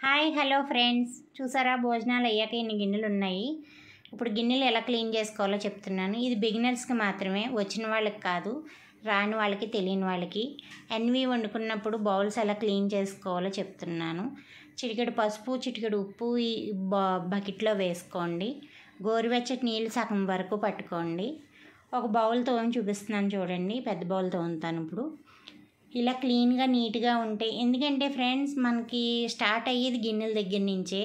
Hi hello friends, చూసారా భోజనాలు అయ్యాక ఇన్ని గిన్నెలు ఉన్నాయి. ఇప్పుడు గిన్నెలు ఎలా క్లీన్ చేసుకోవాలో చెప్తున్నాను. ఇది బిగినర్స్కి మాత్రమే, వచ్చిన వాళ్ళకి కాదు, రాని వాళ్ళకి, తెలియని వాళ్ళకి. ఎన్వి వండుకున్నప్పుడు బౌల్స్ ఎలా క్లీన్ చేసుకోవాలో చెప్తున్నాను. చిటికెడు పసుపు, చిటికెడు ఉప్పు ఈ బకెట్లో వేసుకోండి. గోరువెచ్చటి నీళ్ళు సగం వరకు పట్టుకోండి. ఒక బౌల్ తోమి చూపిస్తున్నాను చూడండి, పెద్ద బౌల్ తోముతాను ఇప్పుడు. ఇలా క్లీన్గా నీట్గా ఉంటాయి. ఎందుకంటే ఫ్రెండ్స్, మనకి స్టార్ట్ అయ్యేది గిన్నెల దగ్గర నుంచే.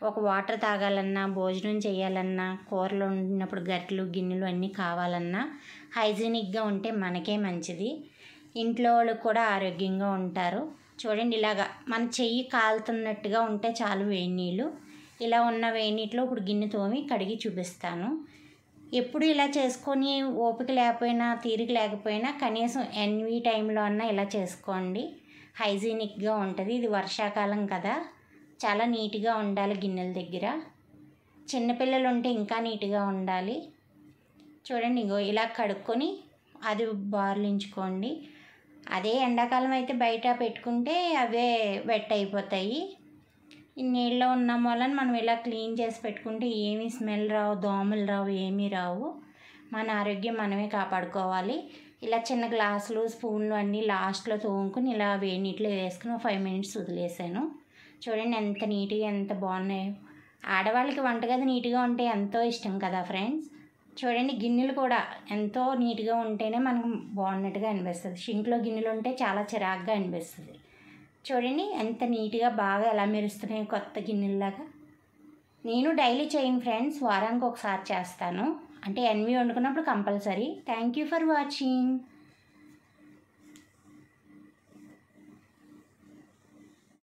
ఒక వాటర్ తాగాలన్నా, భోజనం చేయాలన్నా, కూరలు వండినప్పుడు గరిటెలు గిన్నెలు అన్నీ కావాలన్నా హైజీనిక్గా ఉంటే మనకే మంచిది. ఇంట్లో వాళ్ళు కూడా ఆరోగ్యంగా ఉంటారు. చూడండి, ఇలాగా మన చెయ్యి కాలుతున్నట్టుగా ఉంటే చాలు వేడి నీళ్ళు. ఇలా ఉన్న వేడి నీటిలో ఇప్పుడు గిన్నె తోమి కడిగి చూపిస్తాను. ఎప్పుడు ఇలా చేసుకొని ఓపిక లేకపోయినా, తీరిక లేకపోయినా కనీసం ఎన్వి టైంలో అన్నా ఇలా చేసుకోండి. హైజీనిక్గా ఉంటుంది. ఇది వర్షాకాలం కదా, చాలా నీట్గా ఉండాలి గిన్నెల దగ్గర. చిన్నపిల్లలు ఉంటే ఇంకా నీట్గా ఉండాలి. చూడండి, ఇగో ఇలా కడుక్కొని అది బార్లించుకోండి. అదే ఎండాకాలం అయితే బయట పెట్టుకుంటే అవే వెట్ అయిపోతాయి. ఈ నీళ్ళలో ఉన్న వలన మనం ఇలా క్లీన్ చేసి పెట్టుకుంటే ఏమీ స్మెల్ రావు, దోమలు రావు, ఏమీ రావు. మన ఆరోగ్యం మనమే కాపాడుకోవాలి. ఇలా చిన్న గ్లాసులు, స్పూన్లు అన్నీ లాస్ట్లో తోముకుని ఇలా వేడి నీటిలో వేసుకుని 5 మినిట్స్ వదిలేసాను. చూడండి ఎంత నీట్గా, ఎంత బాగున్నాయో. ఆడవాళ్ళకి వంటగది నీట్గా ఉంటే ఎంతో ఇష్టం కదా ఫ్రెండ్స్. చూడండి, గిన్నెలు కూడా ఎంతో నీట్గా ఉంటేనే మనకు బాగున్నట్టుగా అనిపిస్తుంది. షింక్లో గిన్నెలు ఉంటే చాలా చిరాగ్గా అనిపిస్తుంది. చూడండి ఎంత నీట్గా బాగా ఎలా మెరుస్తున్నాయి కొత్త గిన్నెల్లాగా. నేను డైలీ చేయను ఫ్రెండ్స్, వారానికి ఒకసారి చేస్తాను. అంటే ఎన్వి వండుకున్నప్పుడు compulsory. Thank you for watching.